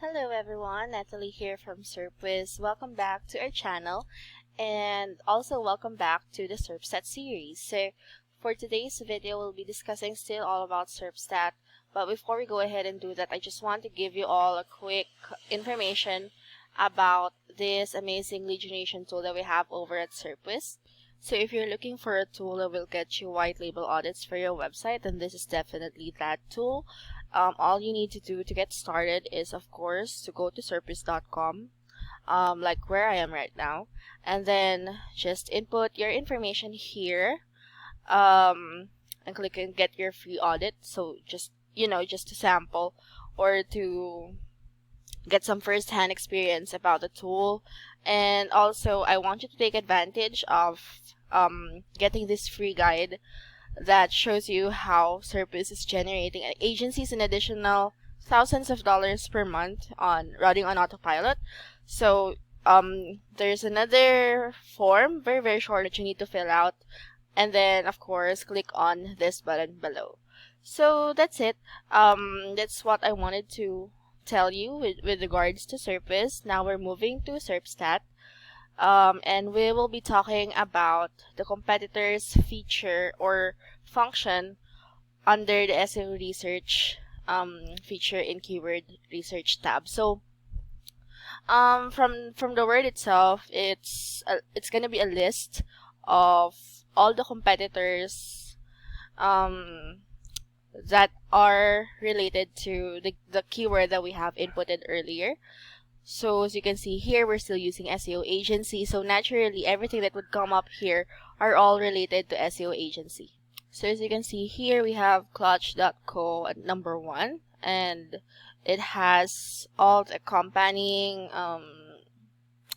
Hello everyone, Natalie here from Serpstat. Welcome back to our channel and also welcome back to the Serpstat series. So for today's video, we'll be discussing still all about Serpstat. But before we go ahead and do that, I just want to give you all a quick information about this amazing lead generation tool that we have over at Serpstat. So if you're looking for a tool that will get you white label audits for your website, then this is definitely that tool. All you need to do to get started is, of course, to go to serpstat.com, like where I am right now, and then just input your information here, and click and get your free audit. So just to sample or to get some first-hand experience about the tool. And also, I want you to take advantage of getting this free guide that shows you how Serpstat is generating agencies an additional thousands of dollars per month on running on autopilot. So there's another form, very short, that you need to fill out, and then of course click on this button below. So that's it. That's what I wanted to tell you with regards to Serpstat. Now we're moving to Serpstat. And we will be talking about the competitors feature or function under the SEO research feature in keyword research tab. So from the word itself, it's gonna be a list of all the competitors that are related to the keyword that we have inputted earlier. So as you can see here, we're still using SEO agency. So naturally, everything that would come up here are all related to SEO agency. So as you can see here, we have clutch.co at number 1. And it has all the accompanying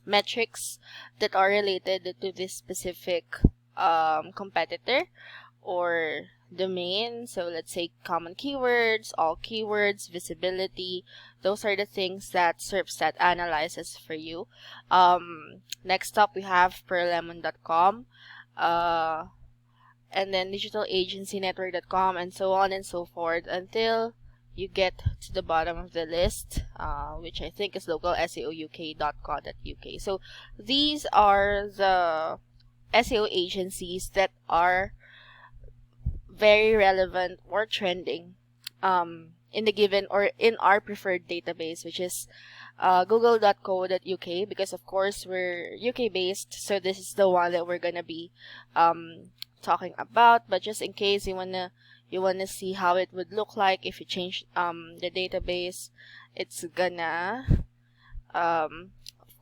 metrics that are related to this specific competitor or domain. So let's say common keywords, all keywords, visibility. Those are the things that Serpstat analyzes for you. Next up, we have perlemon.com, and then digitalagencynetwork.com, and so on and so forth until you get to the bottom of the list, which I think is localseouk.co.uk. So these are the SEO agencies that are very relevant or trending in the given or in our preferred database, which is google.co.uk, because of course we're UK based, so this is the one that we're gonna be talking about. But just in case you wanna see how it would look like if you change the database, it's gonna of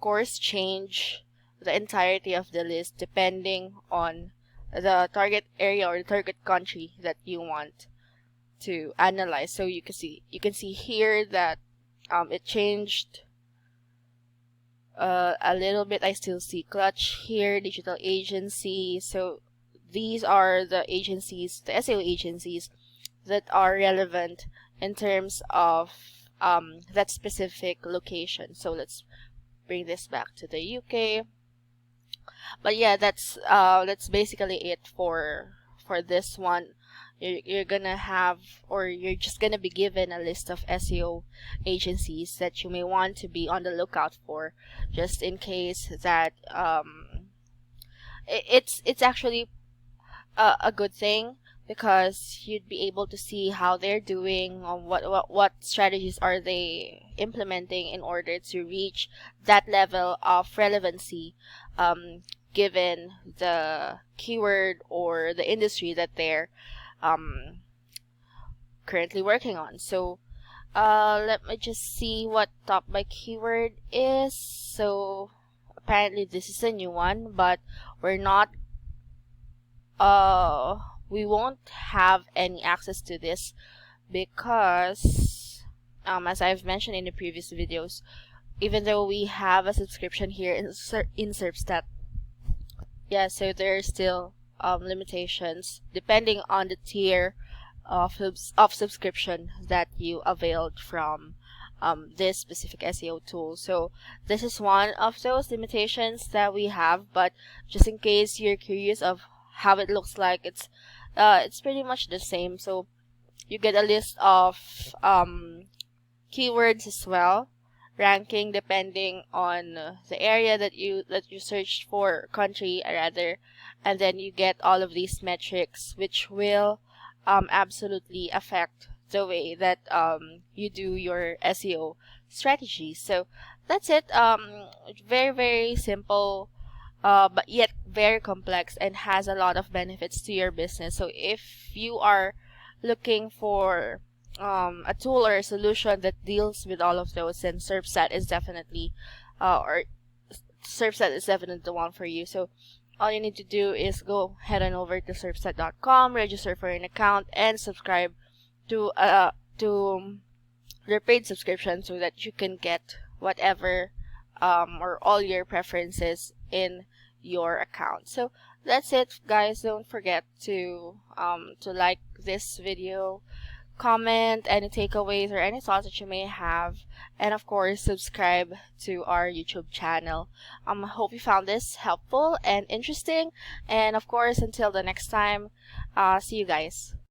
course change the entirety of the list depending on the target area or the target country that you want to analyze. So you can see here that it changed a little bit. I still see Clutch here, digital agency. So these are the agencies, the SEO agencies that are relevant in terms of that specific location. So let's bring this back to the UK. But yeah, that's basically it for this one. You're gonna have, or you're just gonna be given a list of SEO agencies that you may want to be on the lookout for, just in case that it's actually a good thing, because you'd be able to see how they're doing, or what strategies are they implementing in order to reach that level of relevancy given the keyword or the industry that they're currently working on. So let me just see what top by keyword is. So apparently this is a new one, but we won't have any access to this because as I've mentioned in the previous videos, even though we have a subscription here in Serpstat, yeah, so there are still limitations depending on the tier of subscription that you availed from this specific SEO tool. So this is one of those limitations that we have, but just in case you're curious of how it looks like, it's pretty much the same. So you get a list of keywords as well, ranking depending on the area that you searched for, country rather, and then you get all of these metrics, which will absolutely affect the way that you do your SEO strategy. So that's it. Very, very simple, but yet very complex, and has a lot of benefits to your business. So if you are looking for a tool or a solution that deals with all of those, then Serpstat is definitely the one for you. So all you need to do is go head on over to serpstat.com, register for an account, and subscribe to their paid subscription, so that you can get whatever or all your preferences in your account. So that's it, guys. Don't forget to like this video, comment any takeaways or any thoughts that you may have, and of course subscribe to our YouTube channel. I hope you found this helpful and interesting, and of course until the next time, see you guys.